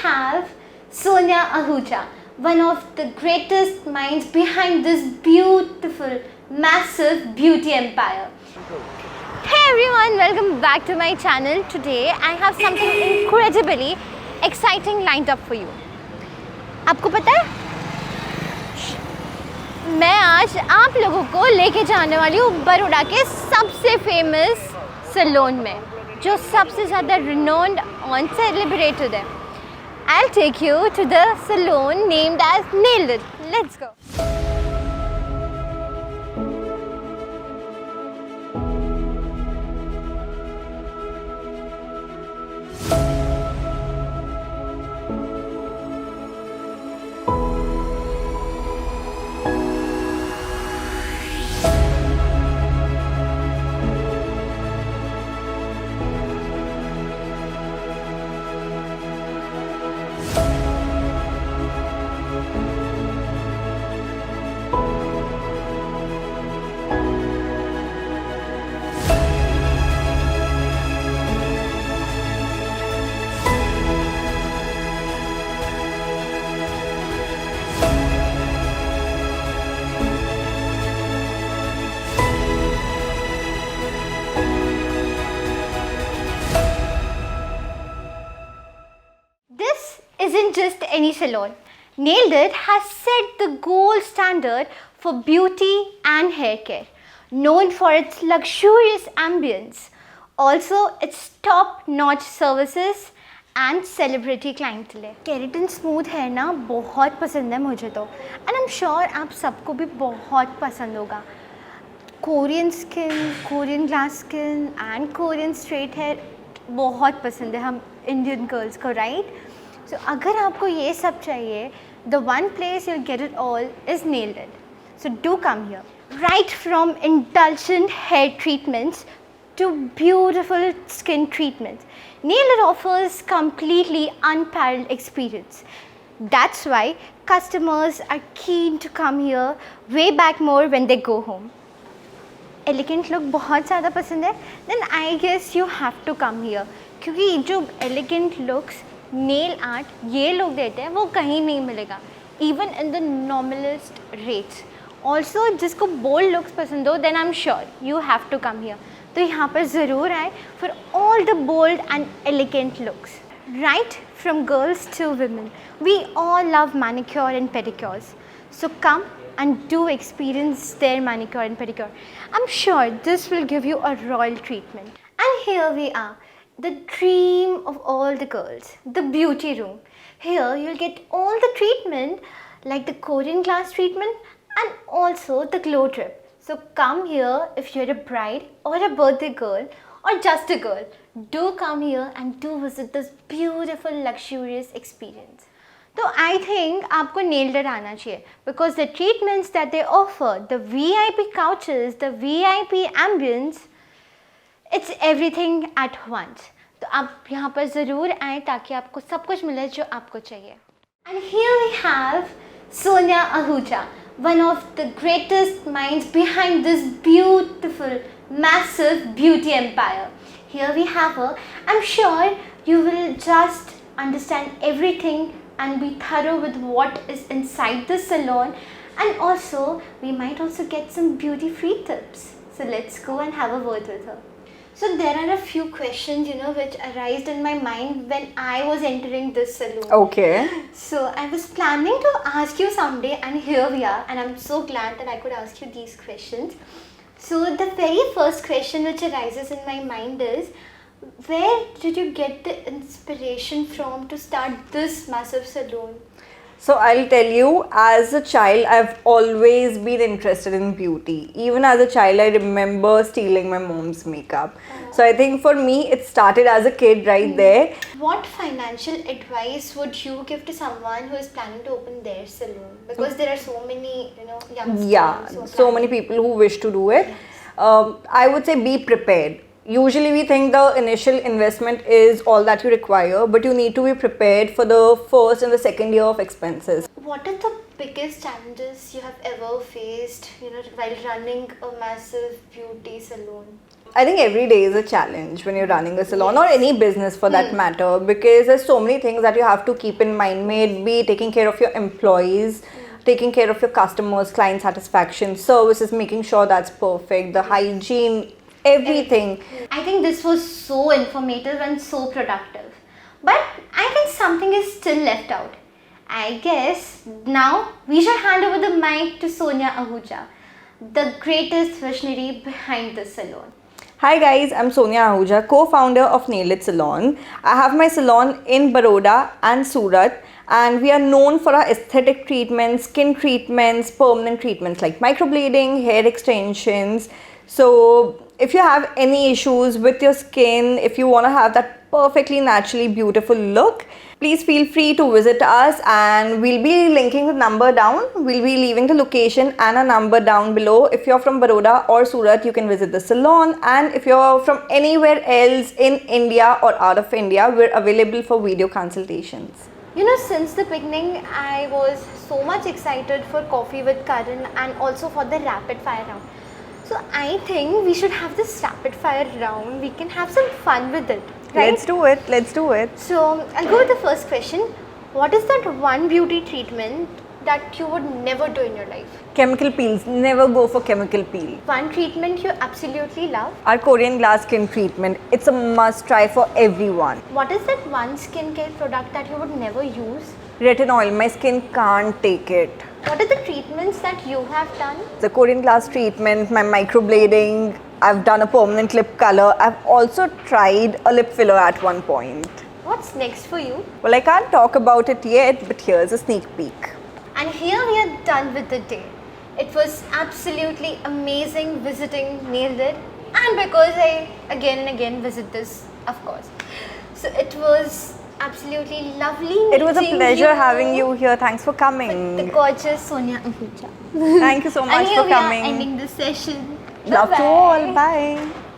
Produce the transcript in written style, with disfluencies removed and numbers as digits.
have Sonia Ahuja, one of the greatest minds behind this beautiful, massive beauty empire. Hey everyone, welcome back to my channel. Today I have something incredibly exciting lined up for you. आपको पता है? मैं आज आप लोगों को लेके जाने वाली हूँ बड़ौदा के सबसे फेमस सैलून में, जो सबसे ज़्यादा renowned और celebrated है. I'll take you to the salon named as Nailed It. Let's go. Isn't just any salon. Nailed It has set the gold standard for beauty and hair care, known for its luxurious ambience, also its top-notch services and celebrity clientele. Keratin smooth hair ना बहुत पसंद है मुझे तो, and I'm sure आप सबको भी बहुत पसंद होगा. Korean skin, Korean glass skin and Korean straight hair बहुत पसंद है हम Indian girls को, right? So अगर आपको ये सब चाहिए, the one place you'll get it all is Nailed It. So do come here. Right from indulgent hair treatments to beautiful skin treatments, Nailed It offers completely unparalleled experience. That's why customers are keen to come here way back more when they go home. Elegant look बहुत ज़्यादा पसंद है, then I guess you have to come here. क्योंकि जो elegant looks nail art ये लोग देते हैं वो कहीं नहीं मिलेगा, even in the normalest rates. Also जिसको बोल्ड लुक्स पसंद हो, then I am sure you have to come here. तो यहाँ पर ज़रूर आए for all the bold and elegant looks. Right from girls to women, we all love manicure and pedicures. So come and do experience their manicure and pedicure. I'm sure this will give you a royal treatment. And here we are, the dream of all the girls, the beauty room. Here you'll get all the treatment like the Korean glass treatment and also the glow drip. So come here if you're a bride or a birthday girl or just a girl. Do come here and do visit this beautiful luxurious experience. So I think आपको Nailed It आना चाहिए, because the treatments that they offer, the VIP couches, the VIP ambience, it's everything at once. तो आप यहाँ पर ज़रूर आएँ ताकि आपको सब कुछ मिले जो आपको चाहिए. And here we have Sonia Ahuja, one of the greatest minds behind this beautiful, massive beauty empire. Here we have her. I'm sure you will just understand everything and be thorough with what is inside the salon, and also we might also get some beauty free tips. So let's go and have a word with her. So there are a few questions, which arose in my mind when I was entering this salon. Okay. So I was planning to ask you someday, and here we are, and I'm so glad that I could ask you these questions. So the very first question which arises in my mind is, where did you get the inspiration from to start this massive salon? So I'll tell you, as a child, I've always been interested in beauty. Even as a child, I remember stealing my mom's makeup. So I think for me, it started as a kid right there. What financial advice would you give to someone who is planning to open their salon? Because there are so many, youngsters. Yeah, so many people who wish to do it. I would say be prepared. Usually we think the initial investment is all that you require, but you need to be prepared for the first and the second year of expenses. What are the biggest challenges you have ever faced, while running a massive beauty salon? I think every day is a challenge when you're running a salon or any business for that matter, because there's so many things that you have to keep in mind. May it be taking care of your employees, taking care of your customers, client satisfaction, services, making sure that's perfect, the hygiene, everything. I think this was so informative and so productive. But I think something is still left out. I guess now we should hand over the mic to Sonia Ahuja, the greatest visionary behind the salon. Hi guys, I'm Sonia Ahuja, co-founder of Nailed It Salon. I have my salon in Baroda and Surat, and we are known for our aesthetic treatments, skin treatments, permanent treatments like microblading, hair extensions. So if you have any issues with your skin, if you want to have that perfectly naturally beautiful look, please feel free to visit us, and we'll be linking the number down. We'll be leaving the location and a number down below. If you're from Baroda or Surat, you can visit the salon, and if you're from anywhere else in India or out of India, we're available for video consultations. You know, since the beginning, I was so much excited for Coffee with Karan and also for the rapid fire round. So I think we should have this rapid fire round. We can have some fun with it, right? Let's do it. Let's do it. So I'll go with the first question. What is that one beauty treatment that you would never do in your life? Chemical peels. Never go for chemical peel. One treatment you absolutely love? Our Korean glass skin treatment. It's a must try for everyone. What is that one skincare product that you would never use? Retinol. My skin can't take it. What are the treatments that you have done? The Korean glass treatment, my microblading, I've done a permanent lip color. I've also tried a lip filler at one point. What's next for you? Well, I can't talk about it yet, but here's a sneak peek. And here we are done with the day. It was absolutely amazing visiting Nailed It, and because I again and again visit this, of course. So it was absolutely lovely meeting It was a pleasure having you here. Thanks for coming. The gorgeous Sonia Ahuja. Thank you so much And here for we are coming. ending the session. Love to Bye-bye. all. Bye.